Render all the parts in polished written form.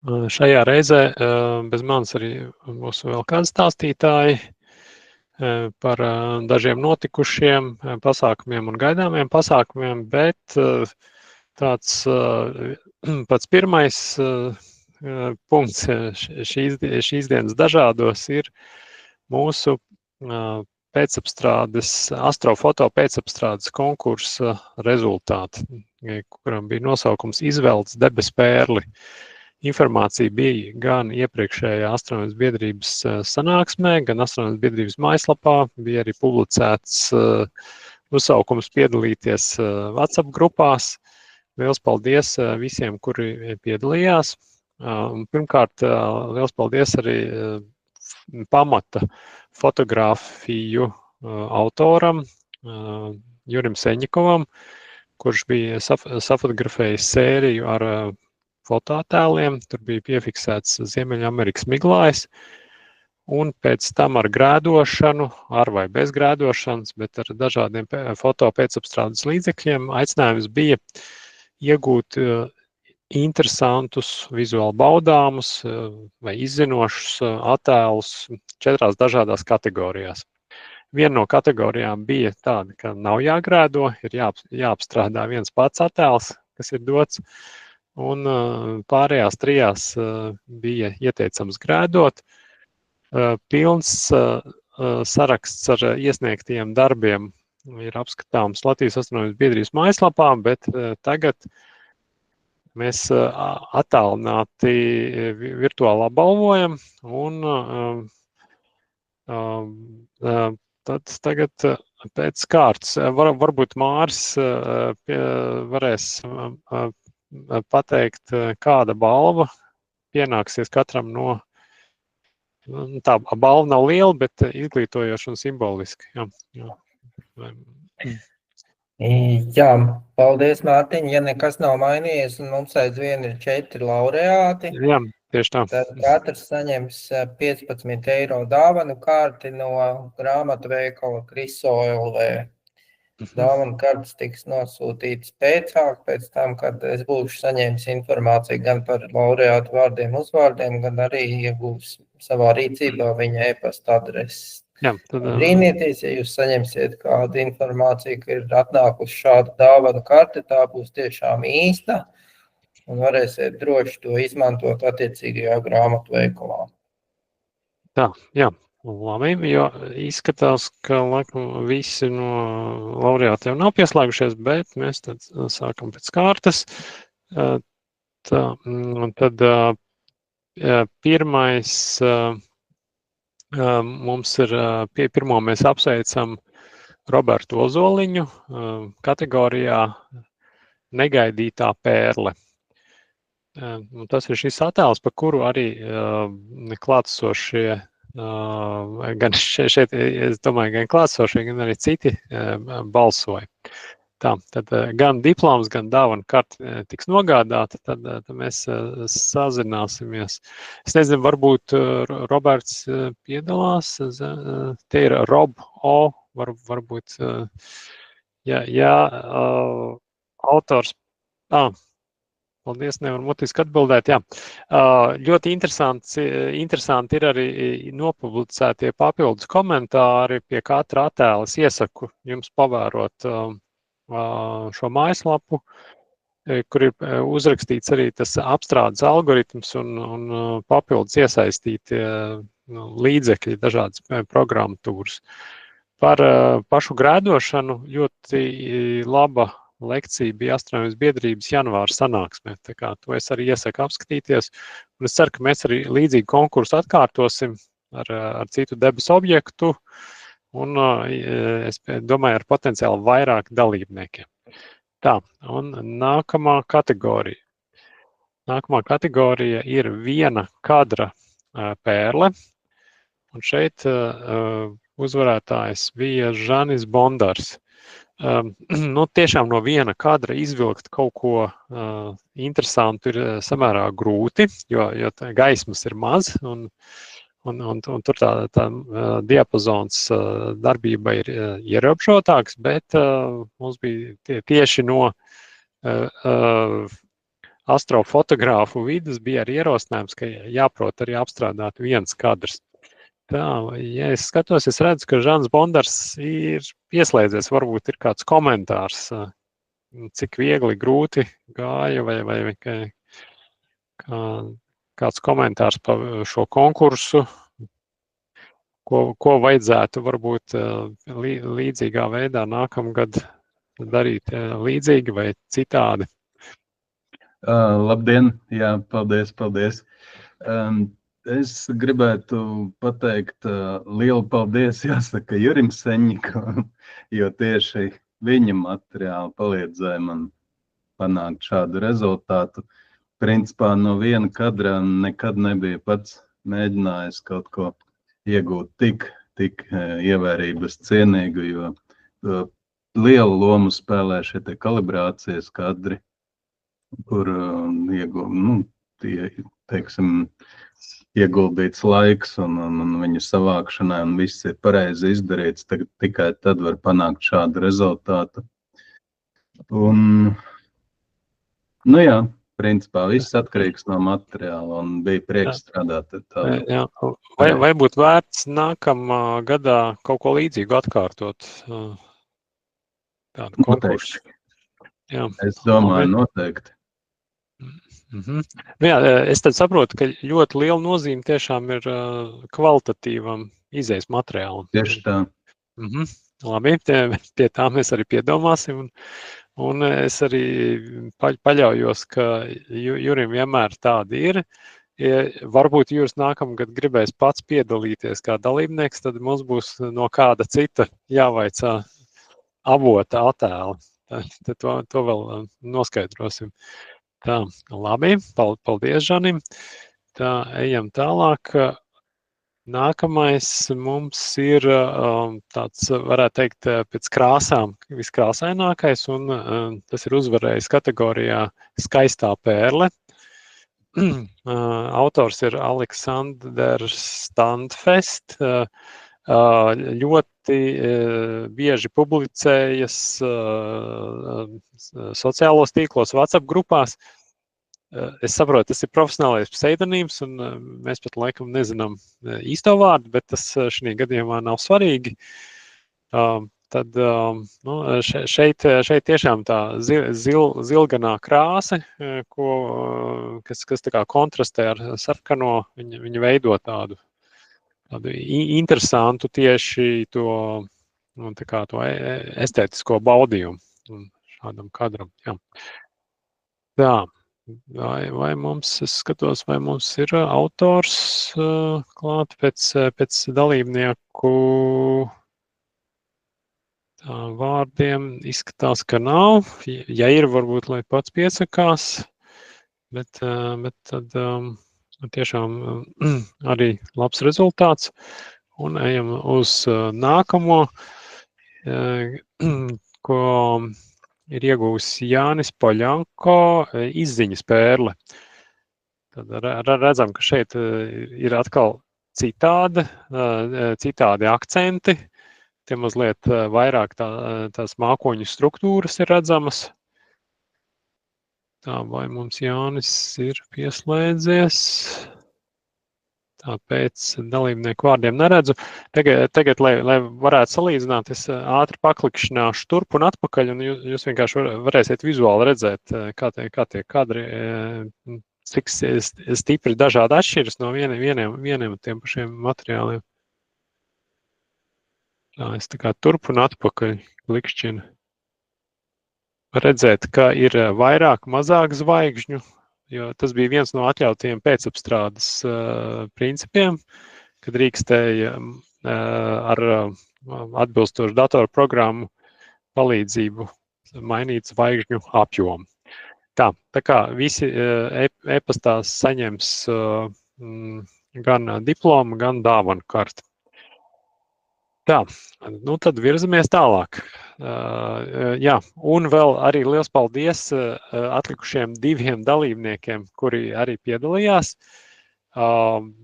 Šajā reizē bez manis arī būs vēl kādi stāstītāji par dažiem notikušiem pasākumiem un gaidāmiem pasākumiem, bet tāds pats pirmais punkts šīs dienas dažādos ir mūsu astrofoto pēcapstrādes konkursa rezultāti, kuram bija nosaukums Izvelc debesu pērli. Informācija bija gan iepriekšējā astronomijas biedrības sanāksmē, gan astronomijas biedrības mājaslapā. Bija arī publicēts nosaukums piedalīties WhatsApp grupās. Liels paldies visiem, kuri piedalījās. Pirmkārt, liels paldies arī pamata fotogrāfiju autoram Jurim Seņikovam, kurš bija safotografējis sēriju ar fotoattēliem. Tur bija piefiksēts Ziemeļamerikas miglājs, un pēc tam ar grēdošanu, ar vai bez grēdošanas, bet ar dažādiem foto pēcapstrādes līdzekļiem aicinājums bija iegūt interesantus, vizuāli baudāmus vai izzinošus attēlus 4 dažādās kategorijās. Viena no kategorijām bija tāda, ka nav jāgrēdo, ir jāapstrādā viens pats attēls, kas ir dots, un pārējās 3 bija ieteicams grēdot. Pilns saraksts ar iesniegtiem darbiem ir apskatāms Latvijas astronomijas biedrības mājaslapā, bet tagad mēs attālināti virtuāli apbalvojam, un tad tagad pēc kārtas varbūt Māris varēs pateikt, kāda balva pienāksies katram no, tā balva nav liela, bet izglītojoša un simboliski. Jā, paldies, Mārtiņ. Ja nekas nav mainījies, un mums aizvien ir 4 laureāti, Jā, tieši tā. Tad katrs saņems 15 eiro dāvanu karti no grāmatu veikala Kriso LV. Dāvanu kartes tiks nosūtītas pēc tam, kad es būšu saņēmis informāciju gan par laureātu vārdiem, uzvārdiem, gan arī iegūs savā rīcībā viņa e-pasta adreses. Brīnieties, ja jūs saņemsiet kādu informāciju, ka ir atnākusi šāda dāvanu karte, tā būs tiešām īsta, un varēsiet droši to izmantot attiecīgajā grāmatu veikalā. Tā, jā. Labi, jo izskatās, ka laikam visi no laureātiem nav pieslēgušies, bet mēs tad sākam pēc kārtas. Tā, un tad pirmais mums ir, pirmo mēs apsveicam Robertu Ozoliņu kategorijā Negaidītā pērle. Tas ir šis attēls, par kuru arī klātsošie gan šeit, es domāju, gan klātsošie, gan arī citi balsoja. Tā, tad gan diploms, gan dāvana karte tiks nogādāta, tad mēs sazināsimies. Es nezinu, varbūt Roberts piedalās, te ir Rob O, varbūt, jā, autors, paldies, nevar mutiski atbildēt, jā. Ļoti interesanti ir arī nopublicētie papildus komentāri pie katra attēla. Es iesaku jums pavērot šo mājaslapu, kur ir uzrakstīts arī tas apstrādes algoritms un papildus iesaistīti līdzekļi, dažādas programmatūras. Par pašu grēdošanu ļoti laba lekcija bija astronomijas biedrības janvāra sanāksmē. Tā kā to es arī iesaku apskatīties. Un es ceru, ka mēs arī līdzīgi konkursu atkārtosim ar citu debesu objektu. Un es domāju, ar potenciāli vairāk dalībniekiem. Tā, un nākamā kategorija. Nākamā kategorija ir viena kadra pērle. Un šeit uzvarētājs bija Žanis Bondars. Tiešām no viena kadra izvilkt kaut ko interesantu ir samērā grūti, jo gaismas ir maz un tur tā diapazons darbība ir ierobežotāks, bet mums bija tieši no astrofotogrāfu vidus bija arī ierosinājums, ka jāprot arī apstrādāt viens kadrs. Tā, ja es skatos, es redzu, ka Žans Bondars ir pieslēdzies, varbūt ir kāds komentārs, cik viegli, grūti gāja, vai kāds komentārs par šo konkursu, ko vajadzētu varbūt līdzīgā veidā nākamgad darīt līdzīgi vai citādi. Labdien, jā, paldies. Es gribētu pateikt lielu paldies, jāsaka, Jurim Seņikam, jo tieši viņa materiāli palīdzēja man panākt šādu rezultātu. Principā no viena kadra nekad nebija pats mēģinājis kaut ko iegūt tik ievērības cienīgu, jo lielu lomu spēlē šie te kalibrācijas kadri, kur ieguldīts laiks un viņu savākšanai, un viss ir pareizi izdarīts, tikai tad var panākt šādu rezultātu. Un, jā, principā viss atkarīgs no materiāla, un bija prieks strādāt ar tādu. Jā. Vai būtu vērts nākamā gadā kaut ko līdzīgu atkārtot? Tādu konkursu? Jā. Es domāju, noteikti. Jā, es tad saprotu, ka ļoti liela nozīme tiešām ir kvalitatīvam izejas materiālam. Tieši tā. Labi, pie tā mēs arī piedomāsim. Un es arī paļaujos, ka Jurim vienmēr tādi ir. Ja varbūt Juris nākamgad gribēs pats piedalīties kā dalībnieks, tad mums būs no kāda cita jāvaicā avota attēli. Tad to vēl noskaidrosim. Tā, labi, paldies, Žanim. Tā, ejam tālāk. Nākamais mums ir tāds, varētu teikt, pēc krāsām viskrāsainākais, un tas ir uzvarējis kategorijā Skaistā pērle. Autors ir Aleksandrs Standfest. Ļoti bieži publicējas sociālos tīklos, WhatsApp grupās. Es saprotu, tas ir profesionālais pseidonīms, un mēs pat laikam nezinām īsto vārdu, bet tas šī gadījumā nav svarīgi. Tad šeit tiešām tā zilganā krāsa, kas tā kā kontrastē ar sarkano, viņa veido tādu interesantu tieši to estētisko baudījumu šādam kadram. Jā. Tā, vai mums, es skatos, vai mums ir autors klāt pēc dalībnieku vārdiem? Izskatās, ka nav. Ja ir, varbūt, lai pats piesakās, bet tad tiešām arī labs rezultāts. Un ejam uz nākamo, ko ir iegūs Jānis Poļanko, izziņas pērle. Tad redzam, ka šeit ir atkal citādi akcenti. Tie mazliet vairāk tās mākoņu struktūras ir redzamas. Tā, vai mums Jānis ir pieslēdzies? Tā, pēc dalībnieku vārdiem neredzu. Tagad lai varētu salīdzināt, es ātri paklikšķināšu turp un atpakaļ, un jūs vienkārši varēsiet vizuāli redzēt, kā tie kadri, cik stipri dažādi atšķiras no vieniem tiem pašiem materiāliem. Tā, es tā kā turp un atpakaļ klikšķinu. Redzēt, ka ir vairāk, mazāk zvaigžņu, jo tas bija viens no atļautiem pēcapstrādes principiem, kad drīkstēja ar atbilstošu datorprogrammu palīdzību mainīt zvaigžņu apjomu. Tā kā visi e-pastās saņems gan diplomu, gan dāvanu karti. Tā, tad virzamies tālāk. Jā, un vēl arī liels paldies atlikušiem 2 dalībniekiem, kuri arī piedalījās.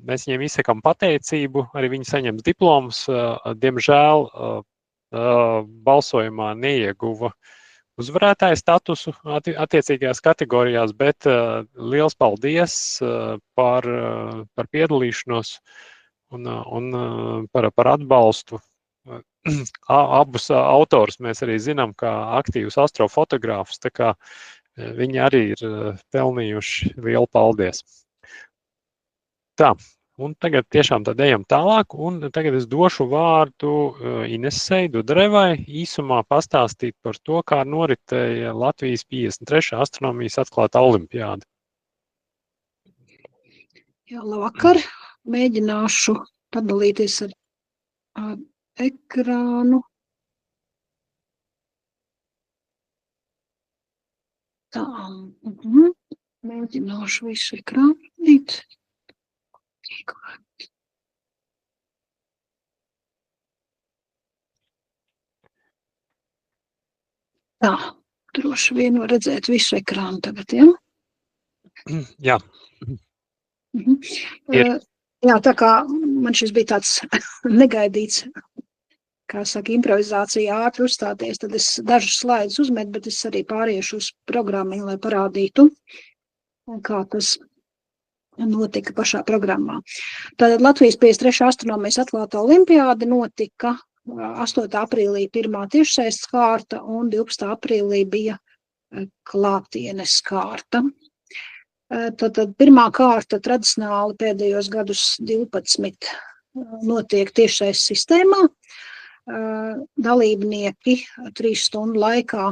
Mēs viņiem izsakām pateicību, arī viņi saņems diplomus. Diemžēl balsojumā neieguva uzvarētāju statusu attiecīgajās kategorijās, bet liels paldies par piedalīšanos un par atbalstu. Abus autorus mēs arī zinām kā aktīvus astrofotogrāfus, tā kā viņi arī ir pelnījuši lielu paldies. Tā, un tagad tiešām tad ejam tālāk, un tagad es došu vārdu Inesei Dudarevai īsumā pastāstīt par to, kā noritēja Latvijas 53. astronomijas atklāta olimpiāda. Jā, labvakar. Mēģināšu padalīties ar ekrānu. Tā, mēģināšu visu ekrānu radīt. Tā, droši vien var redzēt visu ekrānu tagad, ja? Jā. Jā, tā kā man šis bija tāds negaidīts, kā saka, improvizācija ātri uzstāties, tad es dažus slaidus uzmetu, bet es arī pāriešu uz programmu, lai parādītu, kā tas notika pašā programmā. Tātad Latvijas 53. astronomijas atklāta olimpiāda notika 8. aprīlī pirmā tiešsaistes kārta un 12. aprīlī bija klātienes kārta. Tātad pirmā kārta tradicionāli pēdējos gadus 12 notiek tiešsaistes sistēmā. Dalībnieki 3 stundu laikā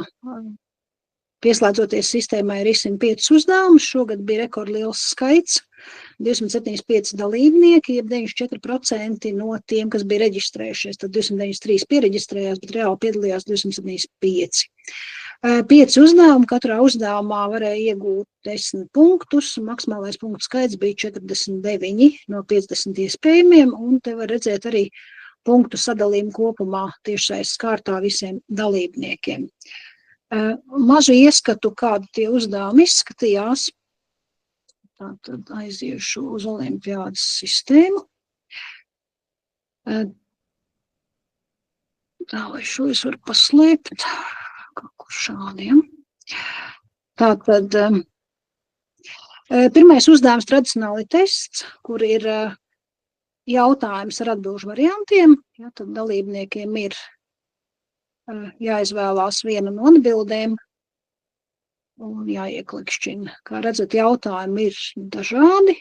pieslēdzoties sistēmai risina 5 uzdevumus. Šogad bija rekordliels skaits, 275 dalībnieki, jeb 94% no tiem, kas bija reģistrējušies. Tad 293 piereģistrējās, bet reāli piedalījās 275. 5 uzdevumi, katrā uzdevumā varēja iegūt 10 punktus, maksimālais punktu skaits bija 49 no 50 iespējamiem, un te var redzēt arī punktu sadalījumu kopumā tiešsaistes kārtā visiem dalībniekiem. Mazu ieskatu, kādi tie uzdevumi izskatījās. Tātad aiziešu uz olimpiādas sistēmu. Tā, vai šo es varu paslēpt? Kaut kur šādiem. Tātad pirmais uzdevums tradicionāli tests, kur ir jautājums ar atbilžu variantiem. Ja, tad dalībniekiem ir jāizvēlās viena no atbildēm un jāieklikšķina. Kā redzat, jautājumi ir dažādi.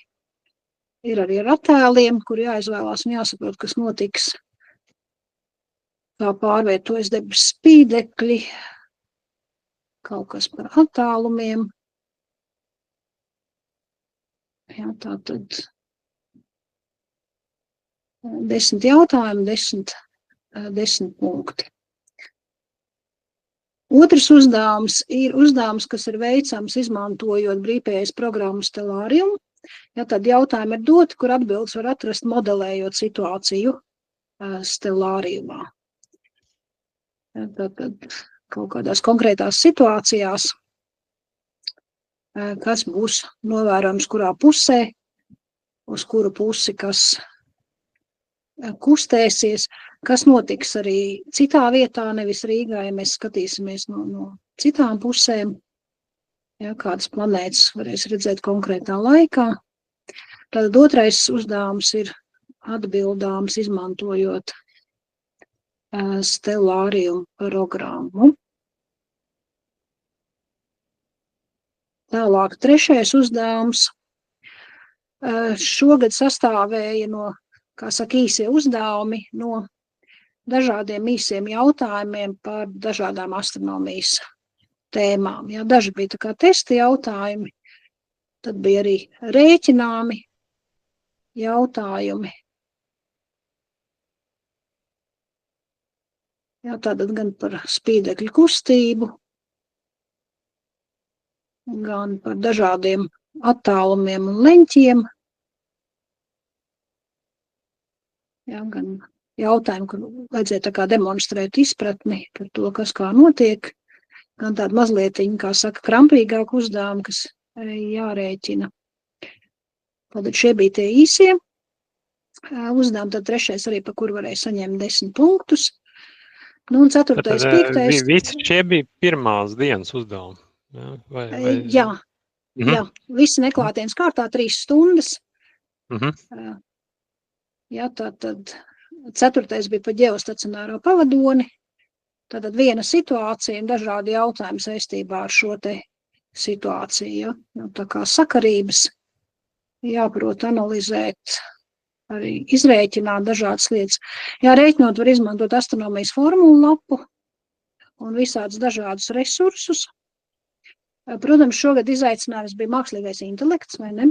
Ir arī ar attēliem, kur jāizvēlās un jāsaprot, kas notiks. Kā pārvietojas debesu spīdekļi, kaut kas par attālumiem. Jā, tā tad 10 jautājumi, 10 punkti. Otrs uzdevums ir uzdevums, kas ir veicams izmantojot brīvpieejas programmu Stellarium. Ja, tad jautājumi ir doti, kur atbildes var atrast modelējot situāciju Stellariumā. Ja, tad kaut kādās konkrētās situācijās, kas būs novērojams kurā pusē, uz kuru pusi kas kustēsies, kas notiks arī citā vietā, nevis Rīgā, ja mēs skatīsimies no citām pusēm, ja, kādas planētas varēs redzēt konkrētā laikā. Tad otrais uzdevums ir atbildāms izmantojot Stellarium programmu. Tālāk trešais uzdevums šogad sastāvēja no, kā saka, īsie uzdevumi no dažādiem īsiem jautājumiem par dažādām astronomijas tēmām. Ja, daži bija tā kā testa jautājumi, tad bija arī rēķināmi jautājumi. Jā, tātad gan par spīdekļu kustību, gan par dažādiem attālumiem un leņķiem. Jā, gan jautājumi, kur vajadzēja tā kā demonstrēt izpratni par to, kas kā notiek, gan tādu mazliet, kā saka, krampīgāku uzdevumu, kas jārēķina. Tātad šie bija tie īsie uzdevumi, tad trešais arī, par kuru varēja saņemt 10 punktus. Nu, un 4., 5. Visi šie bija pirmās dienas uzdevumi. Jā, jā, visi neklātienes kārtā 3 stundas. Jā, tātad 4. bija par ģeostacionāro pavadoni. Tātad viena situācija un dažādi jautājumi saistībā ar šo te situāciju. Ja? Tā kā sakarības jāprot analizēt, arī izrēķināt dažādas lietas. Jā, rēķinot var izmantot astronomijas formulu lapu un visādus dažādus resursus. Protams, šogad izaicinājums bija mākslīgais intelekts, vai ne?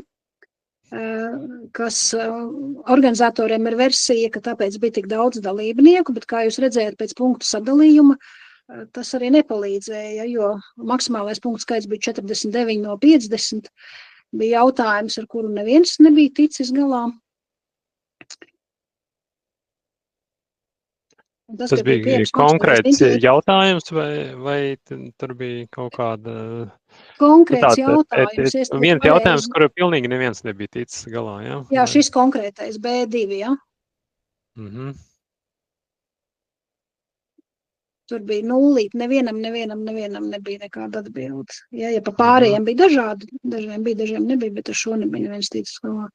Kas organizatoriem ir versija, ka tāpēc bija tik daudz dalībnieku, bet kā jūs redzējat pēc punktu sadalījuma, tas arī nepalīdzēja, jo maksimālais punktu skaits bija 49 no 50. Bija jautājums, ar kuru neviens nebija ticis galā. Tas bija konkrēts jautājums, vai tur bija kaut kāda... Konkrēts jautājums. Viens jautājums, kuru pilnīgi neviens nebija ticis galā, jā? Jā, šis konkrētais B2, jā. Tur bija nulīt, nevienam nebija nekāda atbildes. Ja pa pārējiem bija dažādi, dažiem bija, dažiem nebija, bet ar šo nebija neviens ticis galā.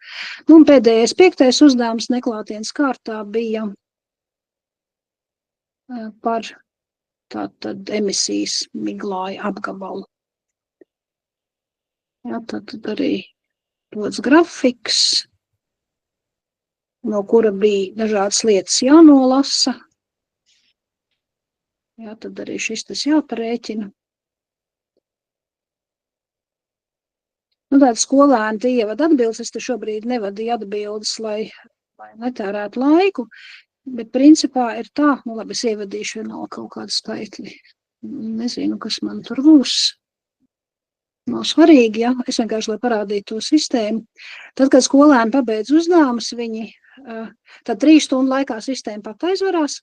Nu, un pēdējais 5. uzdevums neklātienes kārtā bija par tātad emisijas miglāja apgabalu. Jā, tātad arī dots grafiks, no kura bija dažādas lietas jānolasa. Jā, tad arī šis tas jāparēķina. Nu, tāda skolēni tie ievad atbildes, es te šobrīd nevadīju atbildes, lai netērētu laiku, bet principā ir tā, nu labi, es ievadīšu vēl kaut kādu skaitli. Nezinu, kas man tur būs. Nav svarīgi, ja? Es vienkārši, lai parādītu to sistēmu. Tad, kad skolēni pabeidz uzdevumus, viņi, tad 3 stundu laikā sistēma pat aizvarās.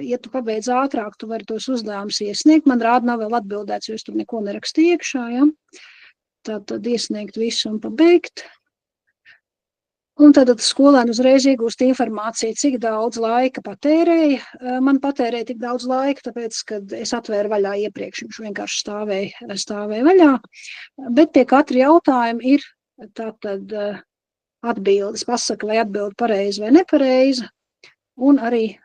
Ja tu pabeidz ātrāk, tu vari tos uzdevumus iesniegt. Man rāda nav vēl atbildēts, jo es tur neko nerakstīju iekšā, ja? Tad iesniegt visu un pabeigt. Un tad skolēni uzreiz iegūst informāciju, cik daudz laika patērēja. Man patērēja tik daudz laika, tāpēc, kad es atvēru vaļā iepriekš, viņš vienkārši stāvēja vaļā. Bet pie katra jautājuma ir tātad atbildes, pasaka, vai atbildi pareizi vai nepareizi. Un arī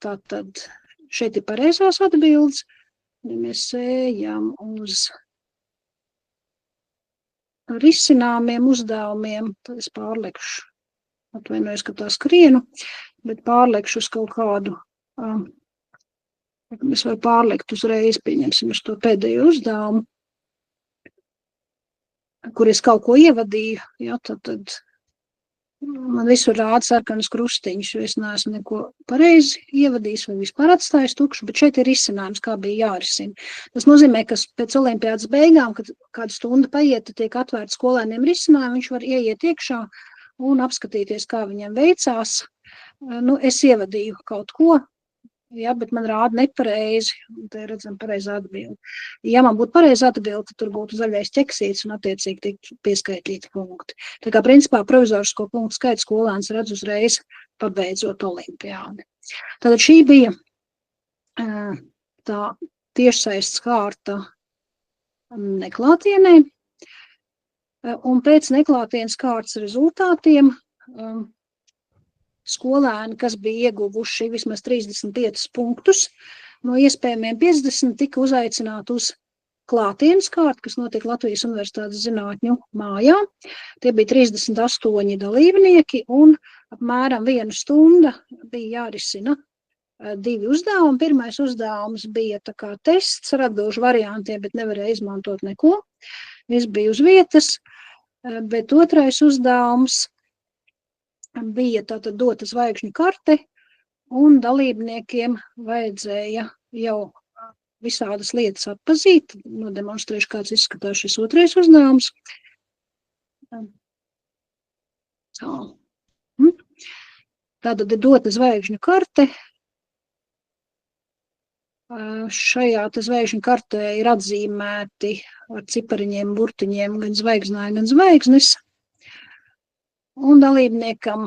tātad šeit ir pareizās atbildes. Ja mēs ejam uz risināmiem uzdevumiem, tad es pārlekšu. Atvainojos, ka tā skrienu, bet pārlekšu uz kaut kādu, es varu pārlekt uzreiz, pieņemsim uz to pēdējo uzdevumu, kur es kaut ko ievadīju, ja, tad man visur rāda sarkanas krustiņus, jo es neesmu neko pareizi ievadījis vai vispār atstājis tukšu, bet šeit ir risinājums, kā bija jārisina. Tas nozīmē, ka pēc olimpiādas beigām, kad kādu stundu paiet, tiek atvērts skolēniem risinājumi, viņš var ieiet iekšā un apskatīties, kā viņiem veicās. Nu, es ievadīju kaut ko, ja, bet man rāda nepareizi, un te redzam pareizā atbildi. Ja man būtu pareiza atbildi, tad tur būtu zaļais ķeksīts un attiecīgi tik pieskaitīti punkti. Tā kā principā provizorisko punktu skaits skolēns redz uzreiz pabeidzot olimpiādi. Tātad šī bija tā tiešsaistes kārta neklātienē. Un pēc neklātienes kārtas rezultātiem skolēni, kas bija ieguvuši vismaz 35 punktus, no iespējamiem 50 tika uzaicināti uz klātienes kārtu, kas notiek Latvijas Universitātes zinātņu mājā. Tie bija 38 dalībnieki un apmēram 1 stunda bija jārisina 2 uzdevumi. Pirmais uzdevums bija tā kā tests ar atbilžu variantiem, bet nevarēja izmantot neko. Viss bija uz vietas, bet otrais uzdevums bija tātad dota zvaigžņu karte, un dalībniekiem vajadzēja jau visādas lietas atpazīt. Nodemonstrēšu, kāds izskatās šis otrais uzdevums. Tātad ir dota zvaigžņu karte. Šajā zvaigžņu kartē ir atzīmēti ar cipariņiem, burtiņiem gan zvaigznāji, gan zvaigznes. Un dalībniekam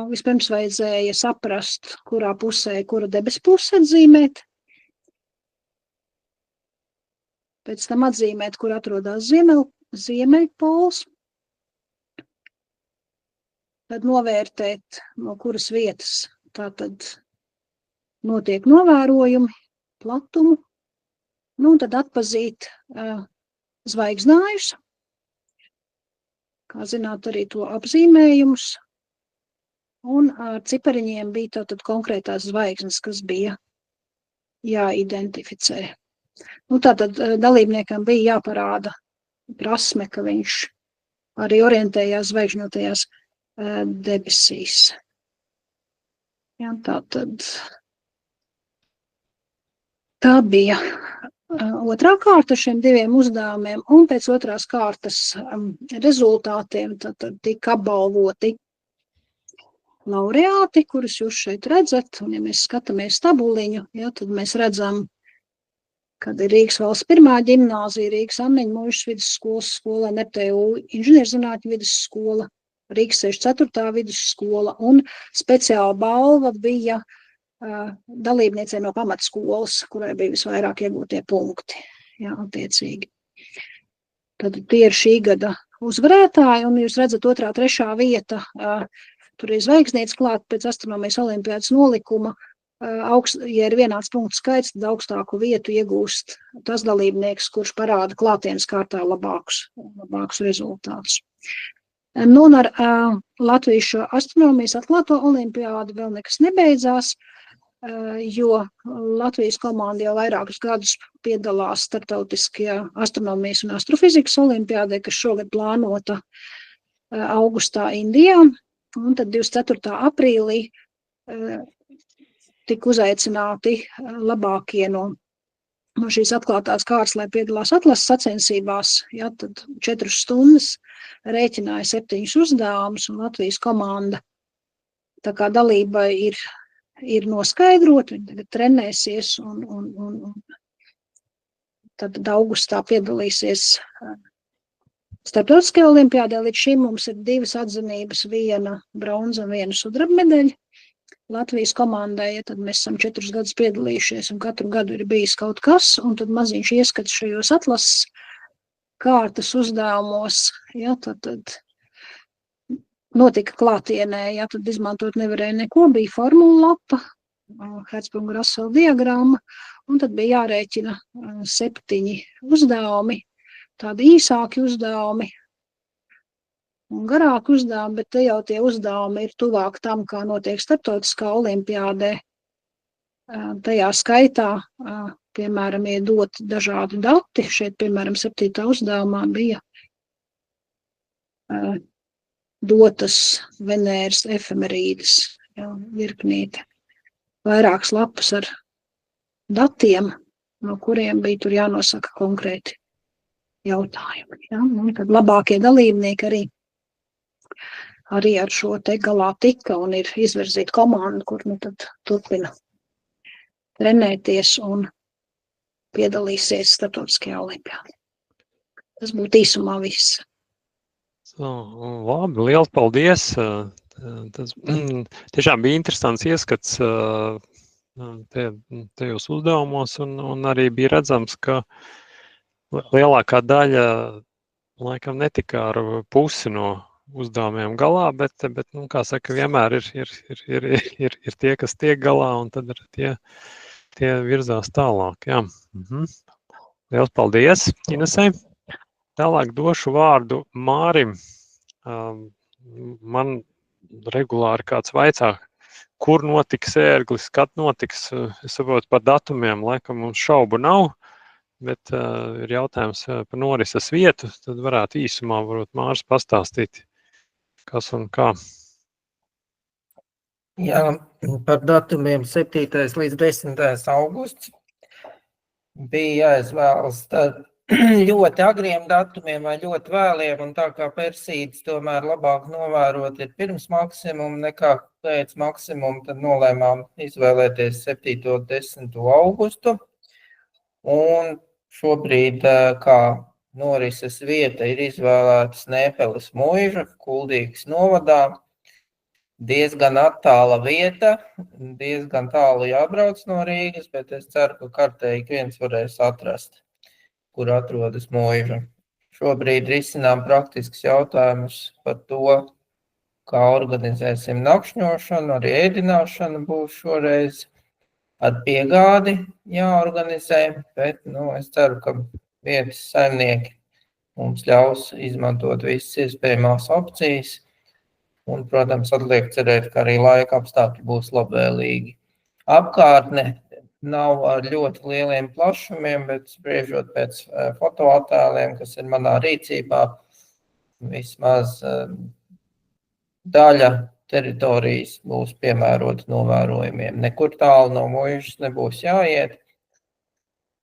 vispirms vajadzēja saprast, kurā pusē, kura debesu puse atzīmēt. pēc tam atzīmēt, kur atrodas ziemeļpols, tad novērtēt, no kuras vietas tātad notiek novērojumi, platumu, nu, un tad atpazīt zvaigznājus, kā zināt, arī to apzīmējumus, un ar cipariņiem bija tātad konkrētās zvaigznes, kas bija jāidentificē. Nu, tātad dalībniekam bija jāparāda prasme, ka viņš arī orientējās zvaigžņotajās debesīs. Jā, tātad tā bija otrā kārta šiem 2 uzdevumiem, un pēc otrās kārtas rezultātiem tad tika apbalvoti laureāti, kurus jūs šeit redzat, un ja mēs skatāmies tabuliņu, ja, tad mēs redzam, kad ir Rīgas valsts 1. ģimnāzija, Rīgas Anniņa Mūžas vidusskolas skola, NTU inženierzinātņu vidusskola, Rīgas 64. vidusskola, un speciāla balva bija dalībniecei no pamatskolas, kurai bija visvairāk iegūtie punkti, jā, attiecīgi. Tad tie ir šī gada uzvarētāji, un jūs redzat 2., 3. vieta, tur ir zvaigznītes klāt pēc astronomijas olimpiādas nolikuma, ja ir vienāds punktu skaits, tad augstāku vietu iegūst tas dalībnieks, kurš parāda klātienes kārtā labākus rezultātus. Nu, un ar Latviešu astronomijas atklāto olimpiādu vēl nekas nebeidzās, jo Latvijas komanda jau vairākus gadus piedalās starptautiskajā astronomijas un astrofizikas olimpiādē, kas šogad plānota augustā Indijā, un tad 24. aprīlī tika uzaicināti labākie no šīs atklātās kārtas, lai piedalās atlases sacensībās, ja, tad 4 stundas rēķināja 7 uzdevumus, un Latvijas komanda tā kā dalība ir noskaidrota, viņi tagad trenēsies, un tad augustā piedalīsies starptautiskajā olimpiādē. Līdz šim mums ir 2 atzinības, 1 bronza un 1 sudraba medaļa. Latvijas komandai, ja tad mēs esam 4 gadus piedalījušies, un katru gadu ir bijis kaut kas, un tad maziņš ieskats šajos atlases kārtas uzdevumos, ja, tad notika klātienē, ja tad izmantot nevarēja neko, bija formula lapa, Hertzsprunga-Russell diagramma, un tad bija jārēķina 7 uzdevumi, tādi īsāki uzdevumi, un garāk uzdevumi, bet te jau tie uzdevumi ir tuvāk tam, kā notiek starptautiskā olimpiādē. Tajā skaitā, piemēram, ir doti dažādi dati. Šeit, piemēram, 7. uzdevumā bija dotas Venēras efemerīdes, jā, virknīte. Vairākas lapas ar datiem, no kuriem bija tur jānosaka konkrēti jautājumi. Ja? Un tad labākie dalībnieki arī ar šo te galā tika un ir izvirzīta komanda, kur nu tad turpina trenēties un piedalīsies starptautiskajā olimpiādē. Tas būtu īsumā viss. Labi, liels paldies. Tas tiešām bija interesants ieskats tajos uzdevumos, un arī bija redzams, ka lielākā daļa laikam netika ar pusi no uzdevumiem galā, bet nu, kā saka, vienmēr ir tie, kas tiek galā, un tad tie virzās tālāk. Jā. Liels paldies, Inesei. Tālāk došu vārdu Mārim. Man regulāri kāds vaicā, kur notiks ērglis, kad notiks. Es saprotu, par datumiem laikam mums šaubu nav, bet ir jautājums par norises vietu. Tad varētu īsumā varbūt Māris pastāstīt, kas un kā. Jā, par datumiem 7. līdz 10. augusts bija jāizvēlas ļoti agriem datumiem vai ļoti vēliem, un tā kā Persīdas tomēr labāk novērot ir pirms maksimuma nekā pēc maksimuma, tad nolēmām izvēlēties 7. un 10. augustu. Un šobrīd kā norises vieta ir izvēlēta Snēpeles muiža, Kuldīgas novadā. Diezgan attāla vieta, diezgan tālu jābrauc no Rīgas, bet es ceru, ka kartē ik viens varēs atrast, kur atrodas muiža. Šobrīd risinām praktisks jautājumus par to, kā organizēsim nakšņošanu, arī ēdināšana būs šoreiz ar piegādi jāorganizē, bet es ceru, ka vietas saimnieki mums ļaus izmantot visas iespējamās opcijas. Un, protams, atliek cerēt, ka arī laika apstākļi būs labvēlīgi. Apkārtne nav ar ļoti lieliem plašumiem, bet spriežot pēc fotoattēliem, kas ir manā rīcībā, vismaz daļa teritorijas būs piemērota novērojumiem. Nekur tālu no muižas nebūs jāiet.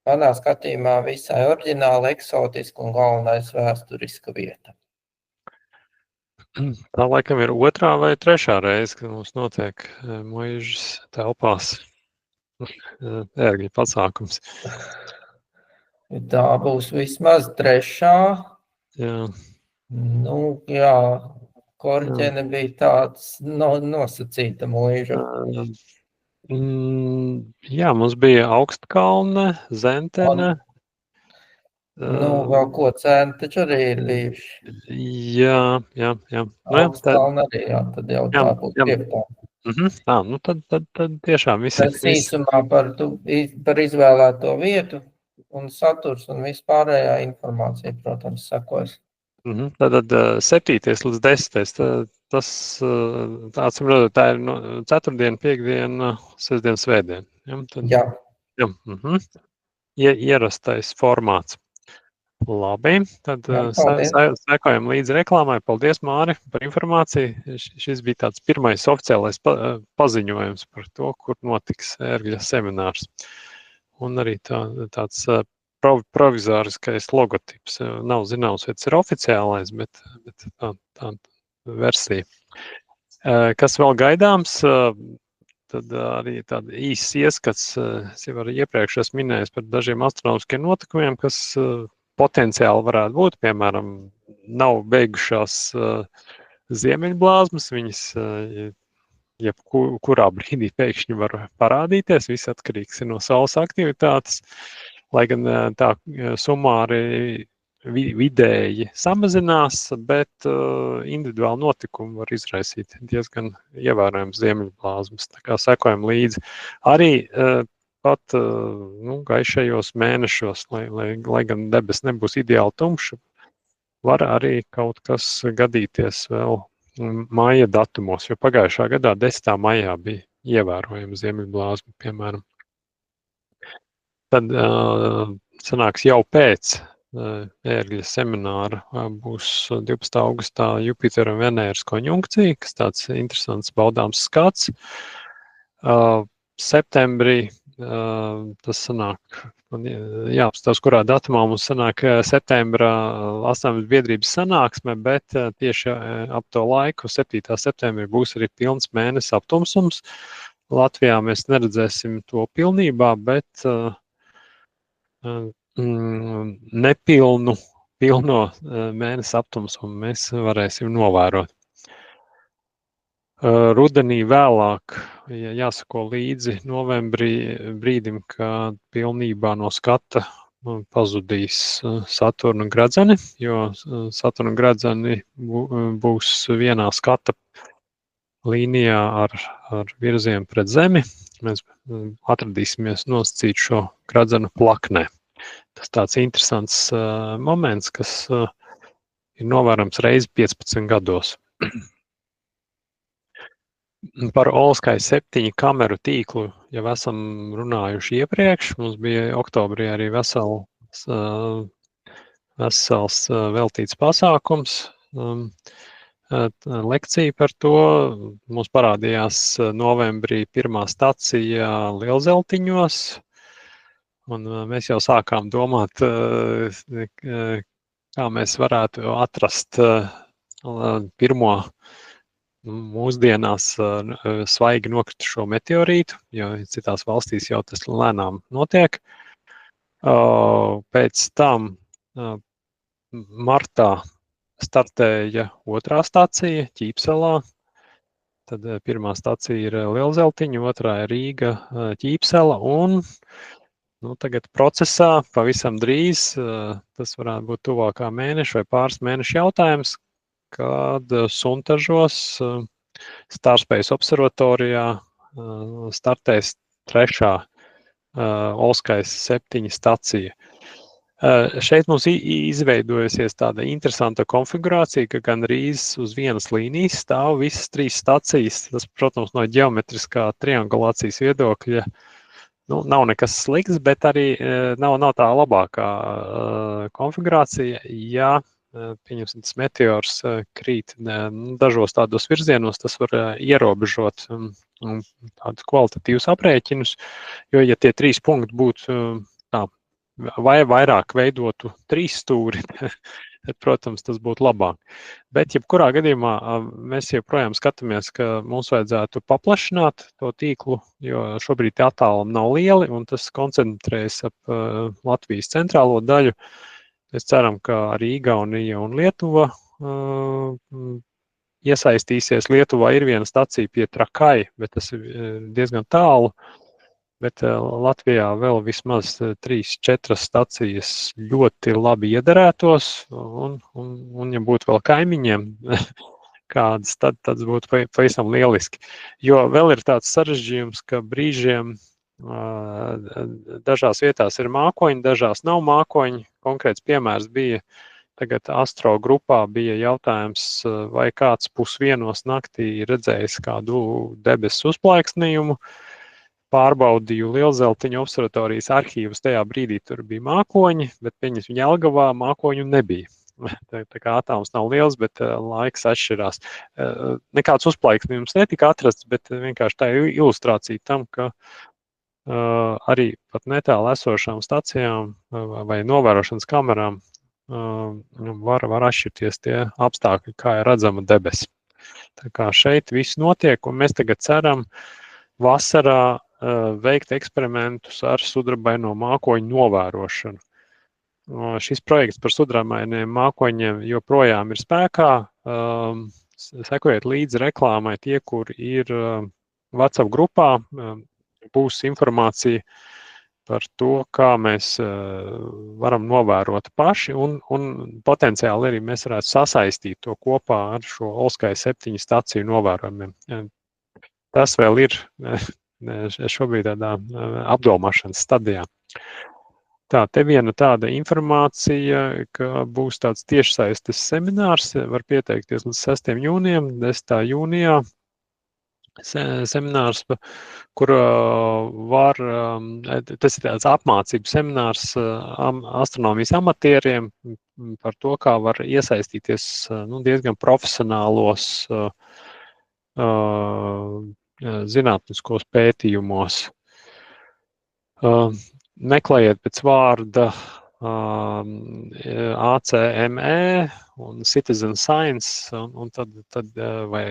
Manā skatījumā visai oriģināla, eksotiska un galvenais vēsturiska vieta. Tā laikam ir otrā vai trešā reize, kad mums notiek muižas telpās ērgļu pasākums. Tā būs vismaz trešā. Jā. Jā, Korķene bija tāds nosacīta muiža. Jā, mums bija Augstkalne, Zentene. Vēl ko cēni, taču arī ir bijuši. Jā. Augstkalna arī, tad jau tā būtu piektā. Tad tiešām viss ir. Tas īsumā par izvēlēto vietu un saturs un vispārējā informācija, protams, sekos. Tad 7. līdz 10. Tas tāds, tā ir ceturtdiena, piekdiena, sestdiena, svētdiena. Jā. Ierastais formāts. Labi, tad sekojam līdzi reklāmai. Paldies, Māri, par informāciju. Šis bija tāds pirmais oficiālais paziņojums par to, kur notiks ērgļa seminārs. Un arī tāds provizoriskais logotips. Nav zināms, vai tas ir oficiālais, bet tā versija. Kas vēl gaidāms? Tad arī tāda īsts ieskats, es jau iepriekš esmu minējis par dažiem astronomiskiem notikumiem, kas potenciāli varētu būt, piemēram, nav beigušās ziemeļblāzmas, viņas jebkurā brīdī pēkšņi var parādīties, viss atkarīgs ir no saules aktivitātes, lai gan tā sumāri vidēji samazinās, bet individuāli notikumi var izraisīt diezgan ievērojams ziemeļblāzmas, tā kā sekojam līdzi. Arī pat gaišajos mēnešos, lai gan debes nebūs ideāli tumša, var arī kaut kas gadīties vēl maija datumos, jo pagājušā gadā 10. maijā bija ievērojama ziemeļblāzma, piemēram. Tad sanāks jau pēc ērgļa semināra būs 12. augustā Jupitera un Venēras konjunkcija, kas tāds interesants baudāms skats. Septembrī tas sanāk, jāapstāsta, kurā datumā mums sanāk septembra astronomijas biedrības sanāksme, bet tieši ap to laiku, 7. septembrī, būs arī pilns mēnesis aptumsums. Latvijā mēs neredzēsim to pilnībā, bet pilno mēnesi aptumsumu mēs varēsim novērot. Rudenī vēlāk jāsako līdzi novembrī brīdim, kad pilnībā no skata pazudīs Saturna gradzeni, jo Saturna gradzeni būs vienā skata līnijā ar virzienu pret Zemi. Mēs atradīsimies nosacīt šo gradzenu plaknē. Tas tāds interesants moments, kas ir novērams reizi 15 gados. Par All-Sky 7 kameru tīklu jau esam runājuši iepriekš. Mums bija oktobrī arī vesels veltīts pasākums, lekcija par to. Mums parādījās novembrī pirmā stacija Lielzeltiņos, un mēs jau sākām domāt, kā mēs varētu atrast pirmo mūsdienās svaigi nokritušo meteorītu, jo citās valstīs jau tas lēnām notiek. Pēc tam martā startēja otrā stacija Ķīpselā. Tad pirmā stacija ir Lielzeltiņa, otrā ir Rīga Ķīpsela, un tagad procesā pavisam drīz, tas varētu būt tuvākā mēneša vai pāris mēnešu jautājums, kad Suntažos Starspace observatorijā startēs 3. Olskais 7 stacija. Šeit mums izveidojusies tāda interesanta konfigurācija, ka gandrīz uz vienas līnijas stāv visas 3 stacijas. Tas, protams, no ģeometriskā triangulācijas viedokļa nav nekas slikts, bet arī nav tā labākā konfigurācija, ja, pieņemsim, tas meteors krīt dažos tādos virzienos, tas var ierobežot tādus kvalitatīvus aprēķinus, jo, ja tie 3 punkti būtu vai vairāk veidotu 3 stūri, tad, protams, tas būtu labāk. Bet, jebkurā gadījumā, mēs joprojām skatāmies, ka mums vajadzētu paplašināt to tīklu, jo šobrīd tie attālumi nav lieli, un tas koncentrējas ap Latvijas centrālo daļu. Mēs ceram, ka arī Igaunija un Lietuva iesaistīsies. Lietuvā ir viena stacija pie Trakai, bet tas ir diezgan tālu. Bet Latvijā vēl vismaz 3-4 stacijas ļoti labi iederētos, un ja būtu vēl kaimiņiem kādas, tad tas būtu pavisam lieliski. Jo vēl ir tāds sarežģījums, ka brīžiem dažās vietās ir mākoņi, dažās nav mākoņi. Konkrēts piemērs bija, tagad Astro grupā bija jautājums, vai kāds 1:30 naktī redzējis kādu debesu uzplaiksnījumu. Pārbaudīju Lielzeltiņa observatorijas arhīvus, tajā brīdī tur bija mākoņi, bet pieņemsim Jelgavā mākoņu nebija. Tā kā attālums nav liels, bet laiks atšķirās. Nekāds uzplaiksnījums netika atrasts, bet vienkārši tā ir ilustrācija tam, ka arī pat netālu esošām stacijām vai novērošanas kamerām var atšķirties tie apstākļi, kā ir redzama debesa. Tā kā šeit viss notiek, un mēs tagad ceram vasarā veikt eksperimentus ar sudrabaino mākoņu novērošanu. Šis projekts par sudrabainiem mākoņiem joprojām ir spēkā. Sekojiet līdzi reklāmai tie, kur ir WhatsApp grupā, būs informācija par to, kā mēs varam novērot paši, un potenciāli arī mēs varētu sasaistīt to kopā ar šo Olskai 7 staciju novērojumiem. Tas vēl ir šobrīd tādā apdomāšanas stadijā. Te viena tāda informācija, ka būs tāds tiešsaistes seminārs, var pieteikties līdz 6. jūnijam, 10. jūnijā. Seminārs, kur tas ir tāds apmācību seminārs astronomijas amatieriem par to, kā var iesaistīties diezgan profesionālos zinātniskos pētījumos. Meklējiet pēc vārda ACME un Citizen Science, un tad vai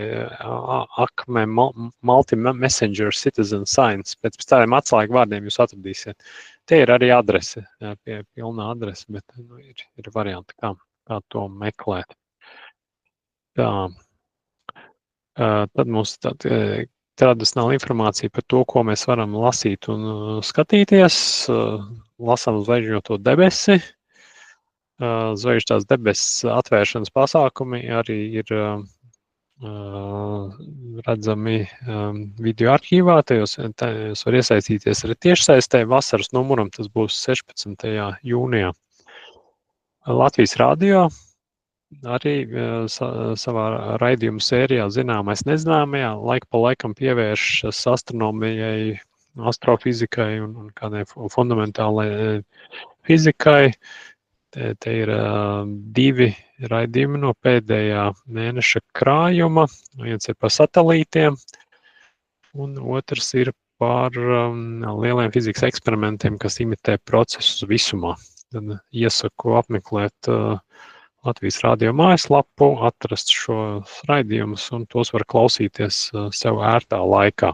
ACME Multi-Messenger Citizen Science. Pēc tādiem atslēgu vārdiem jūs atradīsiet. Te ir arī adrese, pie pilnā adrese, bet ir varianti, kā to meklēt. Tad mums tradicionāla informācija par to, ko mēs varam lasīt un skatīties. Lasām zvaigžņoto debesi. Zvaigžņotās debesis atvēršanas pasākumi arī ir redzami video arhīvā. Tajos var iesaistīties arī tiešsaistē. Vasaras numuram tas būs 16. jūnijā. Latvijas radio arī savā raidījuma sērijā Zināmais nezināmajā laika pa laikam pievēršas astronomijai, astrofizikai un kādai fundamentālai fizikai. Te ir 2 raidījumi no pēdējā mēneša krājuma. Viens ir par satelītiem, un otrs ir par lieliem fizikas eksperimentiem, kas imitē procesus visumā. Tad iesaku apmeklēt Latvijas radio mājaslapu, atrast šos raidījumus, un tos var klausīties sev ērtā laikā.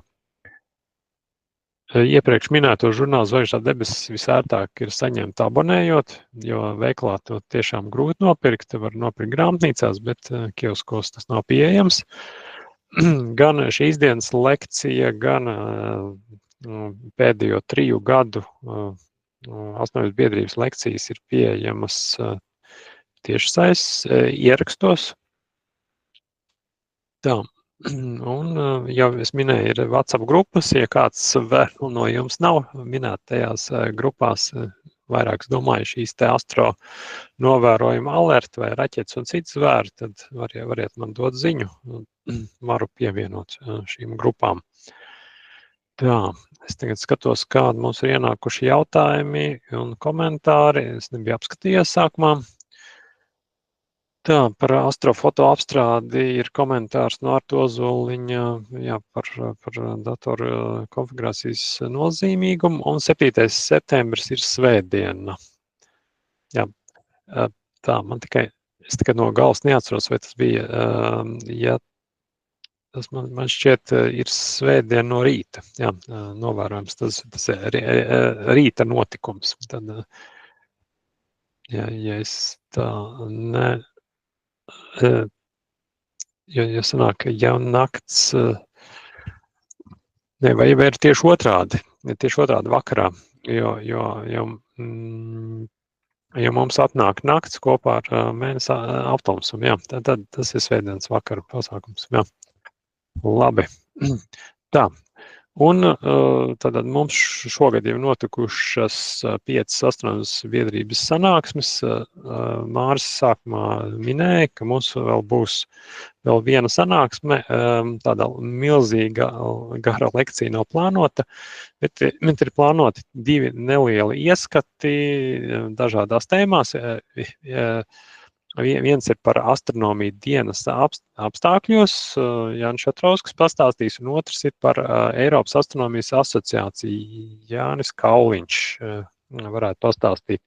Iepriekš minēto žurnālu Zvaigžņotā debesis visērtāk ir saņemt abonējot, jo veiklā to tiešām grūti nopirkt. Var nopirkt grāmatnīcās, bet kioskos tas nav pieejams. Gan šīs dienas lekcija, gan pēdējo 3 gadu astronomijas biedrības lekcijas ir pieejamas tiešsaistes ierakstos. Tā. Un jau es minēju, ir WhatsApp grupas, ja kāds vēl no jums nav minētajās grupās, vairākas domāju šīs te astro novērojuma alerti vai raķetes un citas zvēri, tad variet man dot ziņu, varu pievienot šīm grupām. Tā, es tagad skatos, kādi mums ir ienākuši jautājumi un komentāri, es nebiju apskatījies sākumā. Tā, par astrofoto apstrādi ir komentārs no Arta Ozoliņa, jā, par datoru konfigurācijas nozīmīgumu, un 7. septembris ir svētdiena. Jā, tā, es tikai no galvas neatceros, vai tas bija, ja tas man šķiet ir svētdiena no rīta, jā, novērojams, tas ir rīta notikums. Tad, ja es tā jo sanāk, ja nakts, vai ir tieši otrādi vakarā, jo mums atnāk nakts kopā ar mēnesi aptumsumu, jā, tad tas ir svētdienas vakara pasākums, jā. Labi. Tā. Un tad mums šogad jau notikušas 5 astronomijas biedrības sanāksmes. Māris sākumā minēja, ka mums vēl būs viena sanāksme, tāda milzīga gara lekcija nav plānota, bet ir plānoti 2 nelieli ieskati dažādās tēmās. Viens ir par astronomiju dienas apstākļos, Jānis Šatrauskas pastāstīs, un otrs ir par Eiropas astronomijas asociāciju. Jānis Kauliņš varētu pastāstīt.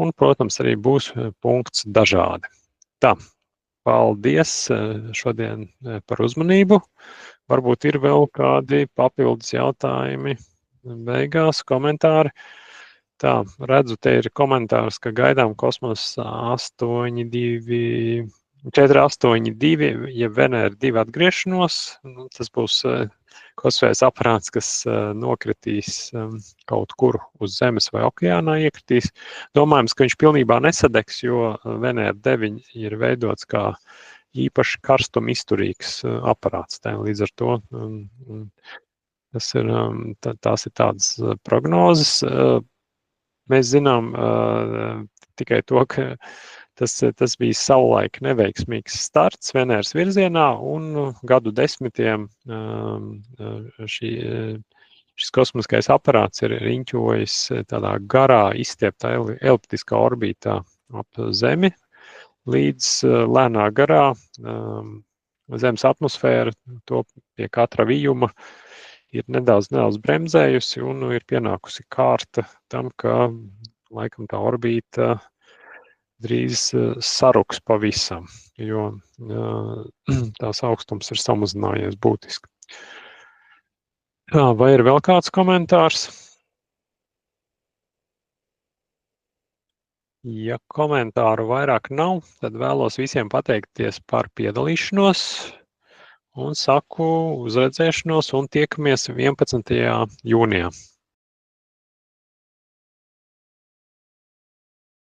Un, protams, arī būs punkts dažādi. Tā, paldies šodien par uzmanību. Varbūt ir vēl kādi papildus jautājumi beigās, komentāri. Tā, redzu, te ir komentārs, ka gaidām kosmos 482, ja Venēra 2 atgriešanos. Tas būs kosmēs aparāts, kas nokritīs kaut kur uz Zemes vai okeānā iekritīs. Domājams, ka viņš pilnībā nesadegs, jo Venēra 9 ir veidots kā īpaši karstuma izturīgs aparāts. Līdz ar to tās ir tādas prognozes. Mēs zinām tikai to, ka tas bija savulaik neveiksmīgs starts Venēras virzienā, un gadu desmitiem šis kosmiskais aparāts ir riņķojis tādā garā, izstieptā eliptiskā orbītā ap Zemi, līdz lēnā garā Zemes atmosfēra to pie katra vijuma ir nedaudz bremzējusi un ir pienākusi kārta tam, ka laikam tā orbīta drīz saruks pavisam, jo tās augstums ir samazinājies būtiski. Jā, vai ir vēl kāds komentārs? Ja komentāru vairāk nav, tad vēlos visiem pateikties par piedalīšanos. Un saku uz redzēšanos un tiekamies 11. jūnijā.